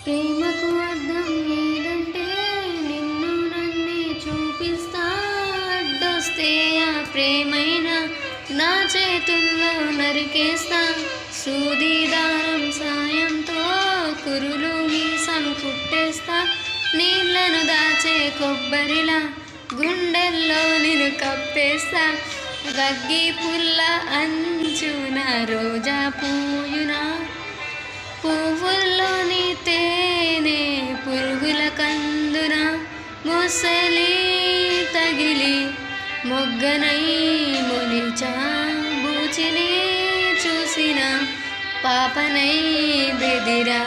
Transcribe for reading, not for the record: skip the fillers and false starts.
ప్రేమకు అర్థం ఏదంటే నిన్ను నన్నే చూపిస్తా. అడ్డొస్తే ఆ ప్రేమైనా నా చేతుల్లో నరికేస్తా. సూది దారం సాయంతో కురులు మీసం కుట్టేస్తా. నీళ్లను దాచే కొబ్బరిలా గుండెల్లో నిన్ను కప్పేస్తా. రగ్గి పుల్ల అంచున రోజా పూయునా, పువ్వుల్లోని తేనె పురుగుల కందున. ముసలి తగిలి మొగ్గనై మొలిచా, బూచిని చూసిన పాపనై బెదిరా.